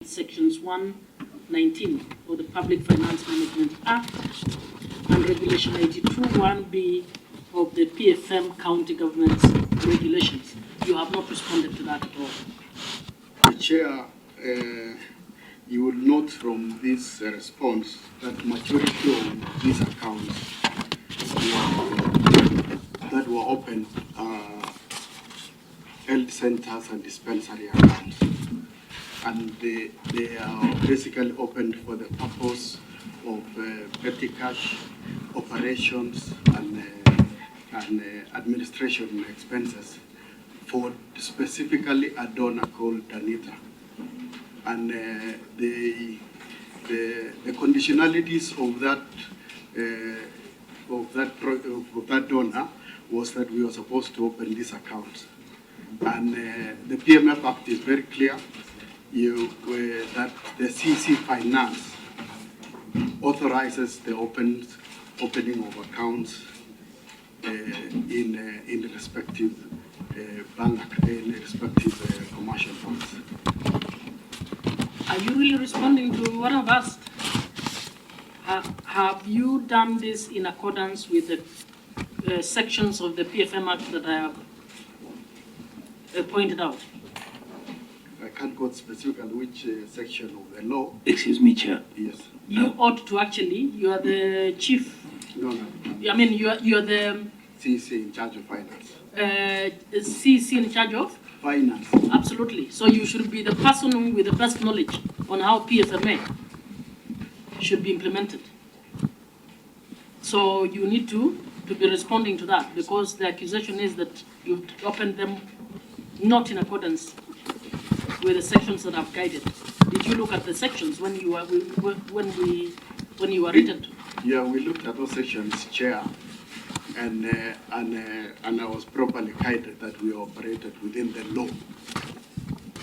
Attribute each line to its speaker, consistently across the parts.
Speaker 1: Sections 119 of the Public Finance Management Act and Regulation 82(1)(b) of the PFM County Government's regulations. You have not responded to that at all.
Speaker 2: Chair, you will note from this response that majority of these accounts that were opened are health centers and dispensary accounts. And they are basically opened for the purpose of petty cash operations and administration expenses for specifically a donor called Danita. And the conditionalities of that donor was that we were supposed to open these accounts. And the PMF Act is very clear. That the CC Finance authorizes the opening of accounts in the respective respective commercial banks.
Speaker 1: Are you really responding to what I've asked? Have you done this in accordance with the sections of the PFM Act that I have pointed out?
Speaker 2: I can't go specifically which section of the law.
Speaker 3: Excuse me, Chair.
Speaker 2: Yes.
Speaker 1: You ought to actually. You are the chief.
Speaker 2: No.
Speaker 1: I mean, you are the
Speaker 2: CC in charge of finance.
Speaker 1: CC in charge of
Speaker 2: finance.
Speaker 1: Absolutely. So you should be the person with the best knowledge on how PFMA should be implemented. So you need to be responding to that, because the accusation is that you've opened them not in accordance with the sections that I've guided. Did you look at the sections when you were written to?
Speaker 2: Yeah, we looked at those sections, Chair, and I was properly guided that we operated within the law.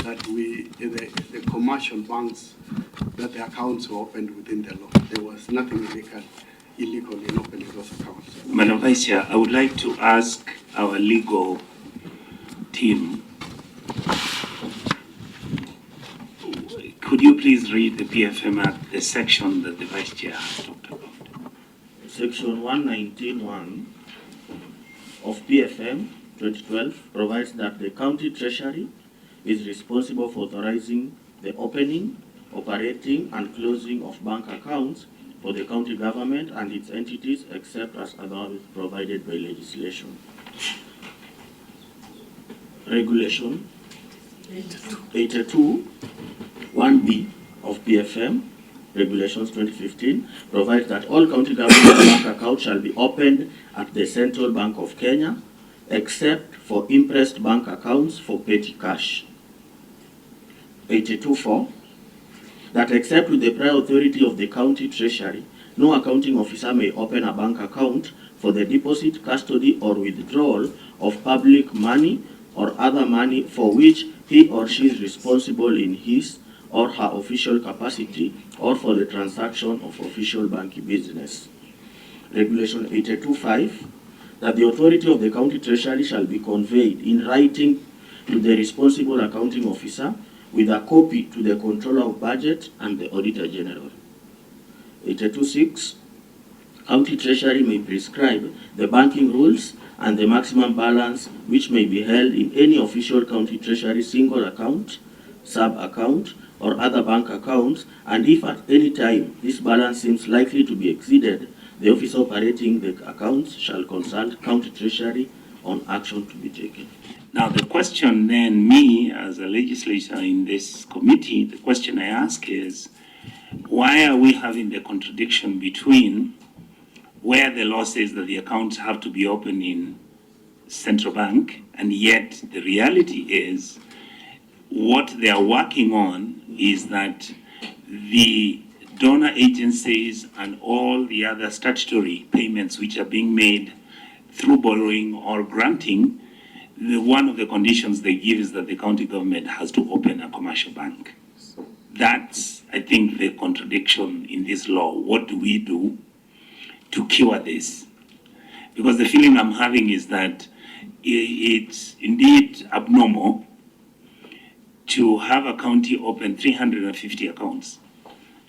Speaker 2: That the commercial banks, that the accounts were opened within the law. There was nothing illegal in opening those accounts.
Speaker 3: Madam Vice Chair, I would like to ask our legal team, could you please read the PFM Act, the section that the Vice Chair has talked about?
Speaker 4: Section 119(1) of PFM 2012 provides that the County Treasury is responsible for authorizing the opening, operating, and closing of bank accounts for the county government and its entities, except as otherwise provided by legislation. Regulation 82(1)(b) of PFM Regulations 2015 provides that all county government bank accounts shall be opened at the Central Bank of Kenya, except for impressed bank accounts for petty cash. 82(4) that except with the prior authority of the county treasury, no accounting officer may open a bank account for the deposit, custody, or withdrawal of public money or other money for which he or she is responsible in his or her official capacity, or for the transaction of official banking business. Regulation 82(5) that the authority of the county treasury shall be conveyed in writing to the responsible accounting officer with a copy to the controller of budget and the auditor general. 82(6) county treasury may prescribe the banking rules and the maximum balance which may be held in any official county treasury single account, sub-account, or other bank accounts, and if at any time this balance seems likely to be exceeded, the officer operating the accounts shall consult county treasury on action to be taken.
Speaker 3: Now the question then, me as a legislator in this committee, the question I ask is, why are we having the contradiction between where the law says that the accounts have to be open in central bank, and yet the reality is what they are working on is that the donor agencies and all the other statutory payments which are being made through borrowing or granting, one of the conditions they give is that the county government has to open a commercial bank. That's, I think, the contradiction in this law. What do we do to cure this? Because the feeling I'm having is that it's indeed abnormal to have a county open 350 accounts.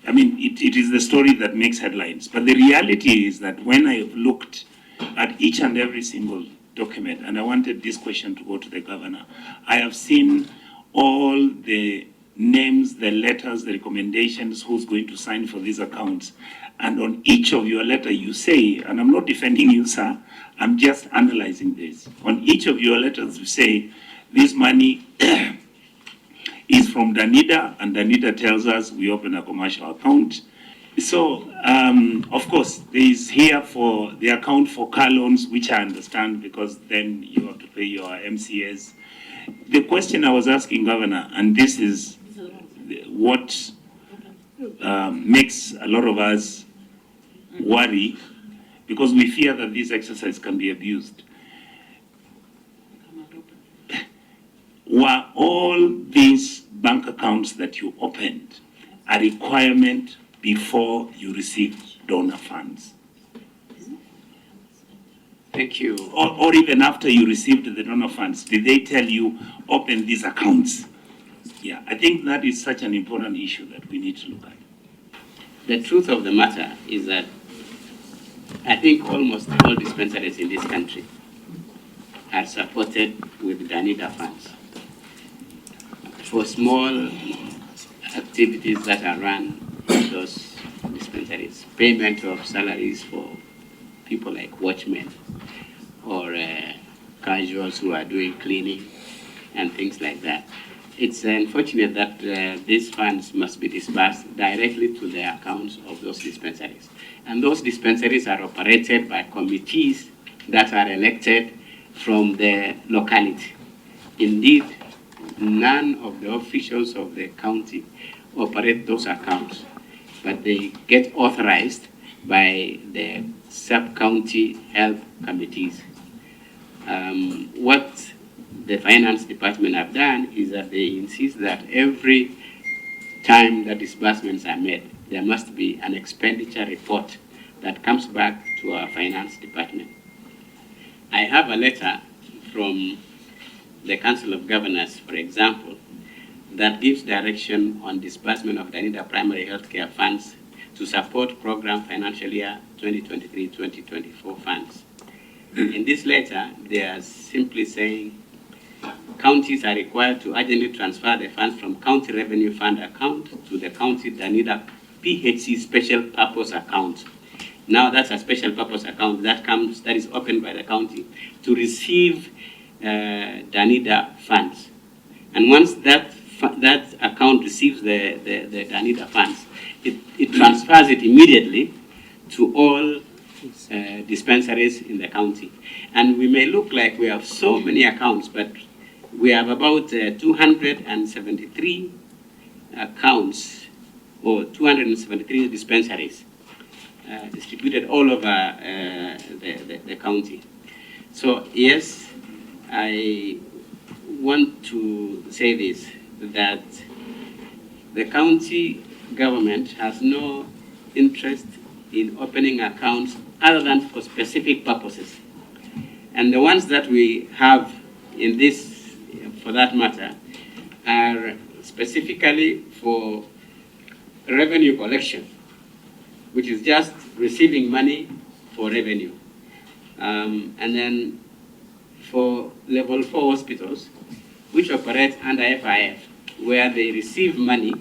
Speaker 3: I mean, it is the story that makes headlines. But the reality is that when I looked at each and every single document, and I wanted this question to go to the governor, I have seen all the names, the letters, the recommendations, who's going to sign for these accounts. And on each of your letter you say, and I'm not defending you, sir, I'm just analyzing this. On each of your letters you say, this money is from Danida, and Danida tells us we open a commercial account. So, of course, there is here for the account for car loans, which I understand because then you have to pay your MCS. The question I was asking, Governor, and this is what makes a lot of us worry, because we fear that this exercise can be abused. Were all these bank accounts that you opened a requirement before you received donor funds?
Speaker 5: Thank you.
Speaker 3: Or even after you received the donor funds, did they tell you open these accounts? Yeah, I think that is such an important issue that we need to look at.
Speaker 5: The truth of the matter is that I think almost all dispensaries in this country are supported with Danida funds for small activities that are run in those dispensaries. Payment of salaries for people like watchmen or casuals who are doing cleaning and things like that. It's unfortunate that these funds must be disbursed directly to the accounts of those dispensaries. And those dispensaries are operated by committees that are elected from the locality. Indeed, none of the officials of the county operate those accounts, but they get authorized by the sub-county health committees. What the finance department have done is that they insist that every time that disbursements are made, there must be an expenditure report that comes back to our finance department. I have a letter from the Council of Governors, for example, that gives direction on disbursement of Danida primary health care funds to support program financial year 2023-2024 funds. In this letter, they are simply saying counties are required to urgently transfer the funds from county revenue fund account to the county Danida PHC special purpose account. Now that's a special purpose account that is opened by the county to receive Danida funds. And once that account receives the Danida funds, it transfers it immediately to all dispensaries in the county. And we may look like we have so many accounts, but we have about 273 accounts or 273 dispensaries distributed all over the county. So yes, I want to say this, that the county government has no interest in opening accounts other than for specific purposes. And the ones that we have in this, for that matter, are specifically for revenue collection, which is just receiving money for revenue. And then for level 4 hospitals, which operate under FIF, where they receive money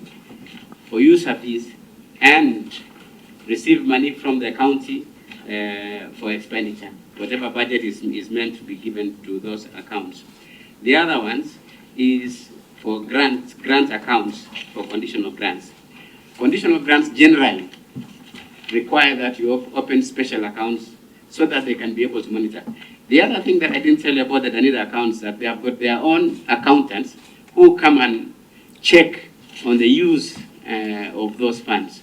Speaker 5: for user fees and receive money from the county for expenditure, whatever budget is meant to be given to those accounts. The other ones is for grant accounts for conditional grants. Conditional grants generally require that you open special accounts so that they can be able to monitor. The other thing that I didn't tell you about the Danida accounts, that they have got their own accountants who come and check on the use of those funds.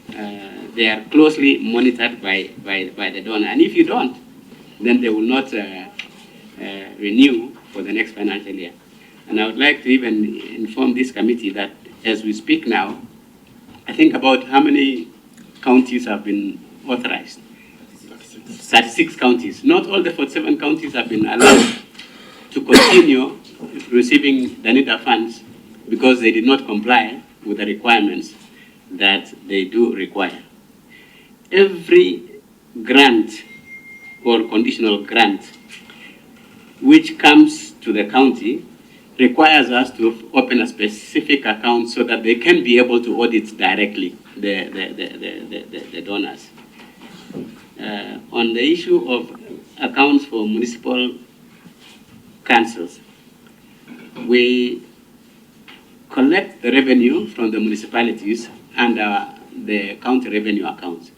Speaker 5: They are closely monitored by the donor. And if you don't, then they will not renew for the next financial year. And I would like to even inform this committee that as we speak now, I think about how many counties have been authorized? 36 counties. Not all the 47 counties have been allowed to continue receiving Danida funds because they did not comply with the requirements that they do require. Every grant or conditional grant which comes to the county requires us to open a specific account so that they can be able to audit directly the donors. On the issue of accounts for municipal councils, we collect the revenue from the municipalities under the county revenue accounts.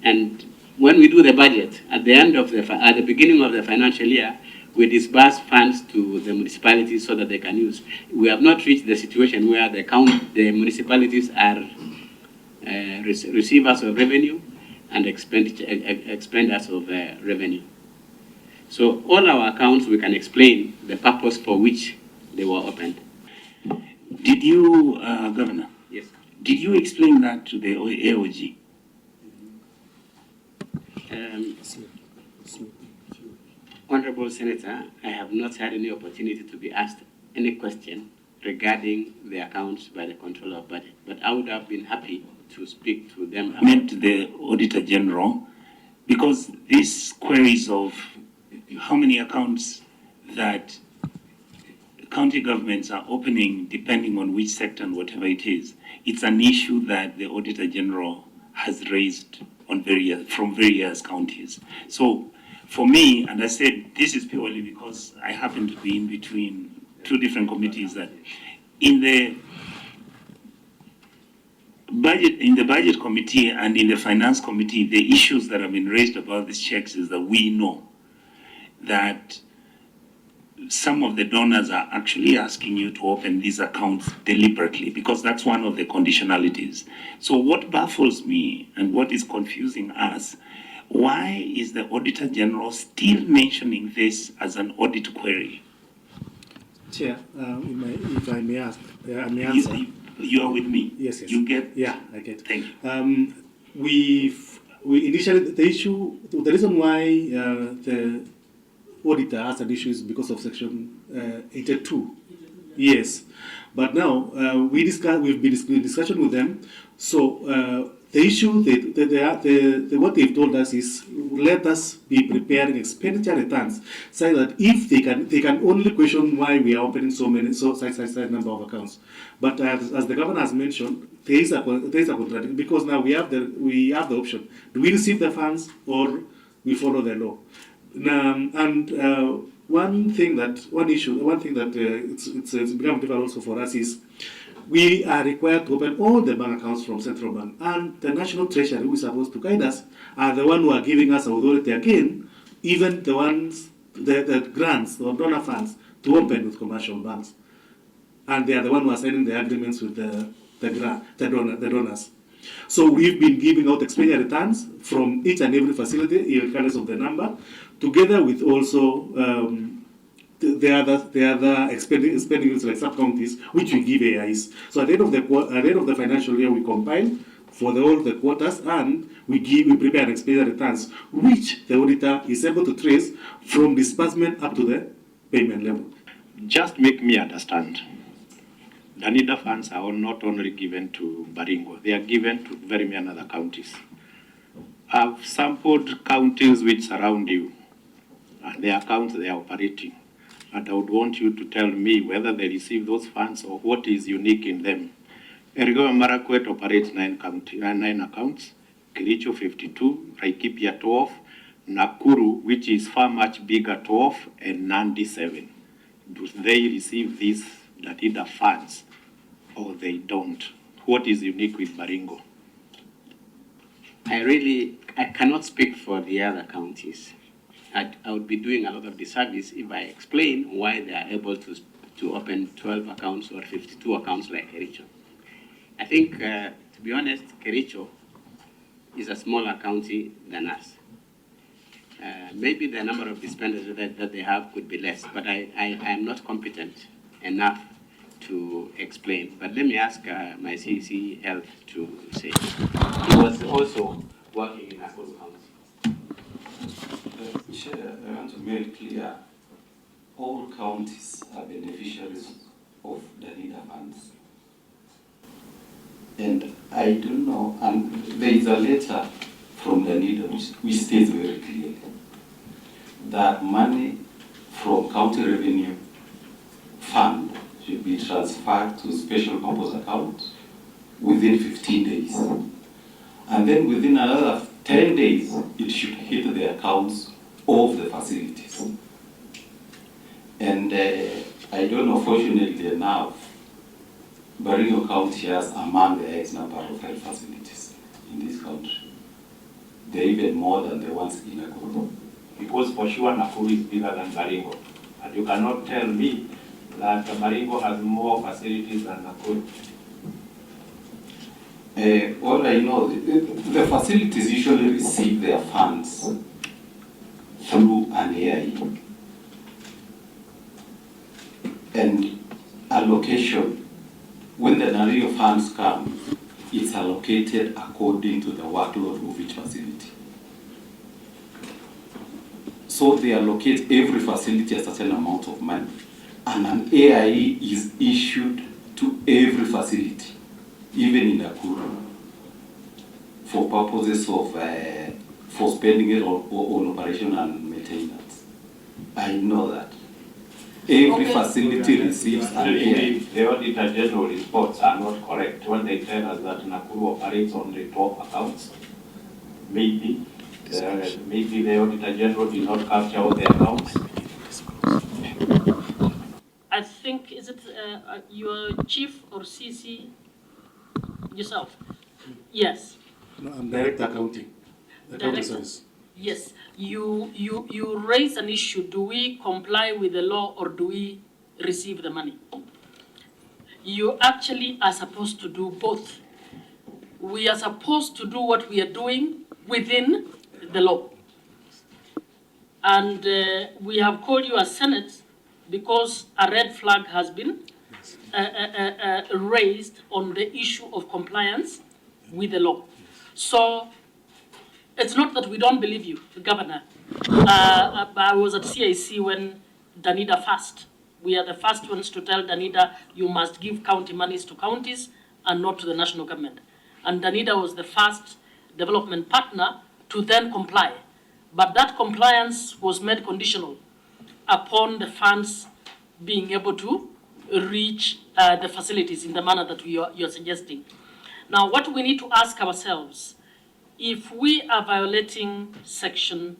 Speaker 5: And when we do the budget, at the beginning of the financial year, we disburse funds to the municipalities so that they can use. We have not reached the situation where the municipalities are receivers of revenue and expenders of revenue. So all our accounts, we can explain the purpose for which they were opened.
Speaker 3: Did you, Governor?
Speaker 5: Yes.
Speaker 3: Did you explain that to the AOG?
Speaker 5: Honorable Senator, I have not had any opportunity to be asked any question regarding the accounts by the Controller of Budget, but I would have been happy to speak to them.
Speaker 3: I meant the Auditor General, because these queries of how many accounts that county governments are opening, depending on which sector and whatever it is, it's an issue that the Auditor General has raised on from various counties. So for me, and I said this is purely because I happen to be in between two different committees, that in the budget committee and in the finance committee, the issues that have been raised about these checks is that we know that some of the donors are actually asking you to open these accounts deliberately, because that's one of the conditionalities. So what baffles me and what is confusing us, why is the Auditor General still mentioning this as an audit query?
Speaker 6: Chair, if I may ask, I may answer.
Speaker 3: You are with me?
Speaker 6: Yes, yes.
Speaker 3: You get?
Speaker 6: Yeah, I get.
Speaker 3: Thank you.
Speaker 6: We initially, the reason why the auditor has an issue is because of section 82. Yes, but now we've been in discussion with them. So the issue, what they've told us is, let us be preparing expenditure returns, so that if they can only question why we are opening such number of accounts. But as the governor has mentioned, there is a contradiction, because now we have the option: do we receive the funds or we follow the law? One thing that it's become difficult also for us is, we are required to open all the bank accounts from Central Bank, and the National Treasury, who is supposed to guide us, are the one who are giving us authority again, even the grants or donor funds to open with commercial banks, and they are the one who are signing the agreements with the donors. So we've been giving out expenditure returns from each and every facility, regardless of the number, together with also the other expenditures like sub-counties, which we give AIs. So at the end of the financial year, we compile for all the quarters, and we prepare expenditure returns, which the auditor is able to trace from disbursement up to the payment level.
Speaker 7: Just make me understand. The NIDA funds are not only given to Baringo, they are given to very many other counties. I've sampled counties which surround you and the accounts they are operating. And I would want you to tell me whether they receive those funds or what is unique in them. Baringo and Marakwet operates 9 accounts, Kericho 52, Laikipia 12, Nakuru, which is far much bigger, 12, and Nandi 7. Do they receive these NIDA funds or they don't? What is unique with Baringo?
Speaker 5: I cannot speak for the other counties. I would be doing a lot of disservice if I explain why they are able to open 12 accounts or 52 accounts like Kericho. I think, to be honest, Kericho is a smaller county than us. Maybe the number of dispensers that they have could be less, but I am not competent enough to explain. But let me ask my CC Health to say. He was also working in Nakuru County.
Speaker 8: Chair, I want to make clear, all counties are beneficiaries of the leader funds. And I don't know, and there is a letter from the leader which states very clearly that money from county revenue fund should be transferred to special purpose account within 15 days. And then within another 10 days, it should hit the accounts of the facilities. And I don't know, fortunately enough, Baringo County has among the X number of health facilities in this country. They're even more than the ones in Nakuru.
Speaker 7: Because for sure Nakuru is bigger than Baringo. And you cannot tell me that Baringo has more facilities than Nakuru.
Speaker 8: All I know, the facilities usually receive their funds through an AIE. And allocation, when the Nario funds come, it's allocated according to the workload of each facility. So they allocate every facility a certain amount of money, and an AIE is issued to every facility, even in Nakuru, for purposes of for spending it on operation and maintenance. I know that. Every facility receives an AIE.
Speaker 7: The Auditor General reports are not correct when they tell us that Nakuru operates only 12 accounts. Maybe the Auditor General did not capture all the accounts.
Speaker 1: I think, is it your chief or CC yourself? Yes.
Speaker 6: No, I'm Director Accounting. Accounting
Speaker 1: Director.
Speaker 6: Service.
Speaker 1: Yes. You raise an issue. Do we comply with the law or do we receive the money? You actually are supposed to do both. We are supposed to do what we are doing within the law. And we have called you as Senate because a red flag has been raised on the issue of compliance with the law. So it's not that we don't believe you, Governor. I was at CIC when Danida first. We are the first ones to tell Danida you must give county monies to counties and not to the national government. And Danida was the first development partner to then comply. But that compliance was made conditional upon the funds being able to reach the facilities in the manner that you're suggesting. Now, what we need to ask ourselves, if we are violating Section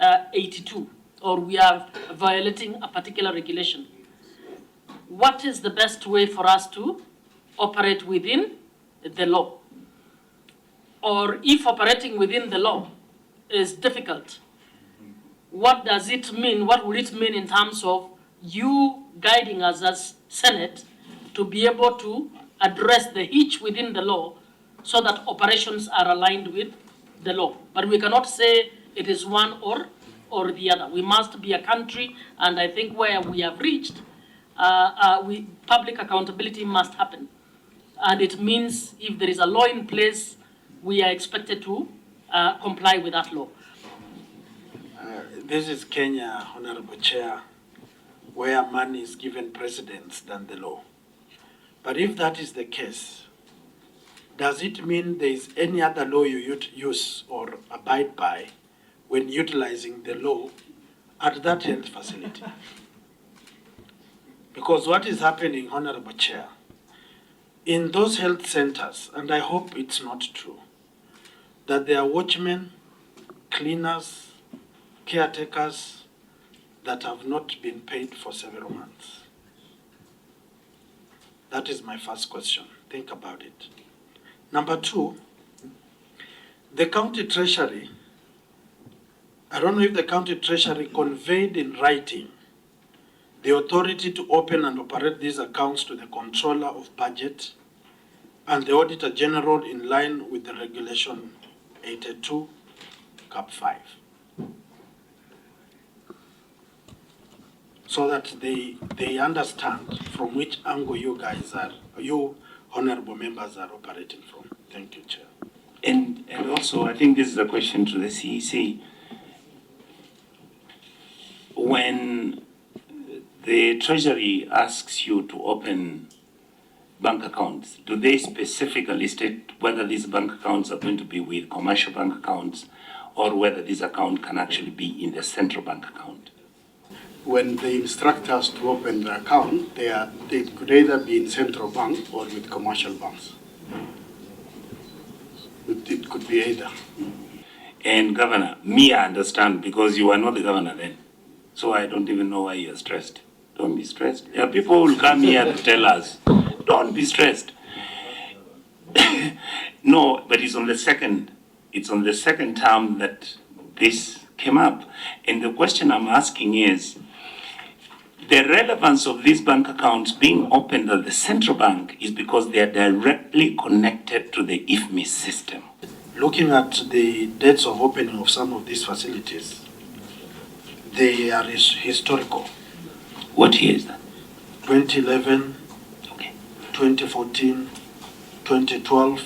Speaker 1: 82, or we are violating a particular regulation, what is the best way for us to operate within the law? Or if operating within the law is difficult, what does it mean? What will it mean in terms of you guiding us as Senate to be able to address the hitch within the law so that operations are aligned with the law? But we cannot say it is one or the other. We must be a country, and I think where we have reached, public accountability must happen. And it means if there is a law in place, we are expected to comply with that law.
Speaker 9: This is Kenya, Honorable Chair, where money is given precedence than the law. But if that is the case, does it mean there is any other law you use or abide by when utilizing the law at that health facility? Because what is happening, Honorable Chair, in those health centers, and I hope it's not true, that there are watchmen, cleaners, caretakers that have not been paid for several months. That is my first question. Think about it. Number two, the county treasury, I don't know if the county treasury conveyed in writing the authority to open and operate these accounts to the controller of budget and the auditor general in line with the regulation 82 Cap 5. So that they understand from which angle you honorable members are operating from. Thank you, Chair.
Speaker 3: And also, I think this is a question to the CEC. When the Treasury asks you to open bank accounts, do they specifically state whether these bank accounts are going to be with commercial bank accounts or whether this account can actually be in the central bank account?
Speaker 2: When they instruct us to open the account, they could either be in central bank or with commercial banks. It could be either.
Speaker 3: And Governor, me, I understand because you were not the governor then. So I don't even know why you're stressed. Don't be stressed. There are people who will come here to tell us, don't be stressed. No, but it's on the second term that this came up. And the question I'm asking is, the relevance of these bank accounts being opened at the central bank is because they are directly connected to the IFMI system.
Speaker 9: Looking at the dates of opening of some of these facilities, they are historical.
Speaker 3: What year is that?
Speaker 9: 2011,
Speaker 3: Okay.
Speaker 9: 2014, 2012.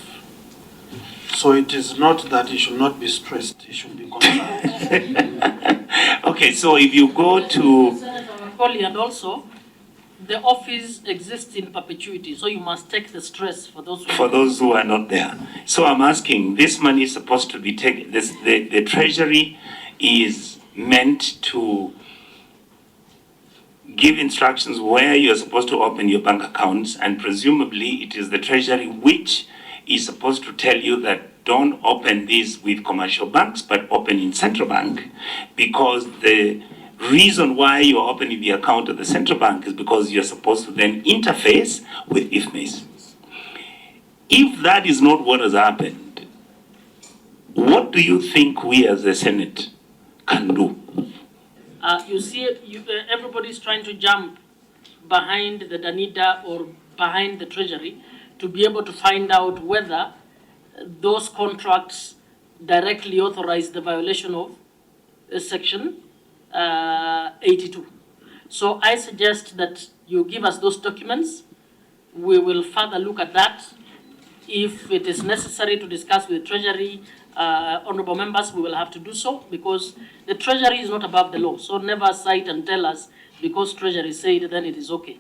Speaker 9: So it is not that it should not be stressed, it should be concerned.
Speaker 3: Okay, so if you go to...
Speaker 1: Senator Makoli, and also, the office exists in perpetuity, so you must take the stress for those
Speaker 3: who are not there. So I'm asking, this money is supposed to be taken, the Treasury is meant to give instructions where you're supposed to open your bank accounts, and presumably it is the Treasury which is supposed to tell you that don't open these with commercial banks, but open in central bank, because the reason why you're opening the account at the central bank is because you're supposed to then interface with IFMIS. If that is not what has happened, what do you think we as the Senate can do?
Speaker 1: You see, everybody's trying to jump behind the Danida or behind the Treasury to be able to find out whether those contracts directly authorize the violation of Section 82. So I suggest that you give us those documents. We will further look at that. If it is necessary to discuss with the Treasury, honorable members, we will have to do so, because the Treasury is not above the law. So never cite and tell us because Treasury said then it is okay.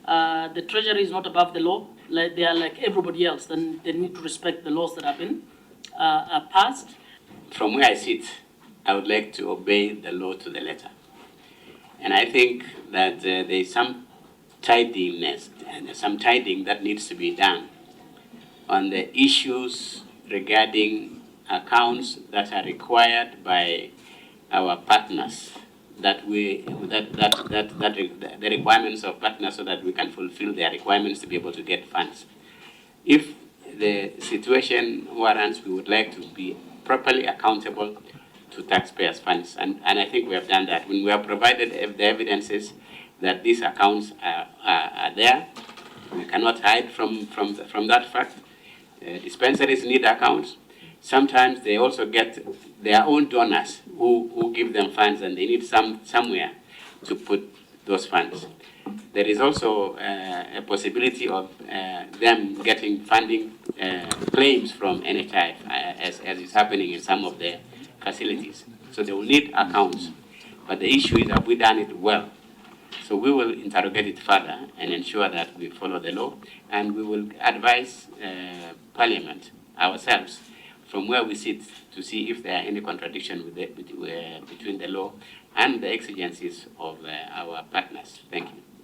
Speaker 1: The Treasury is not above the law. They are like everybody else. Then they need to respect the laws that have been passed.
Speaker 5: From where I sit, I would like to obey the law to the letter. And I think that there is some tidiness and some tiding that needs to be done on the issues regarding accounts that are required by our partners, the requirements of partners, so that we can fulfill their requirements to be able to get funds. If the situation warrants, we would like to be properly accountable to taxpayers' funds, and I think we have done that. When we have provided the evidences that these accounts are there, we cannot hide from that fact. Dispensaries need accounts. Sometimes they also get their own donors who give them funds, and they need somewhere to put those funds. There is also a possibility of them getting funding claims from NHI, as is happening in some of the facilities. So they will need accounts. But the issue is, have we done it well? So we will interrogate it further and ensure that we follow the law, and we will advise Parliament ourselves from where we sit to see if there are any contradiction with between the law and the exigencies of our partners. Thank you.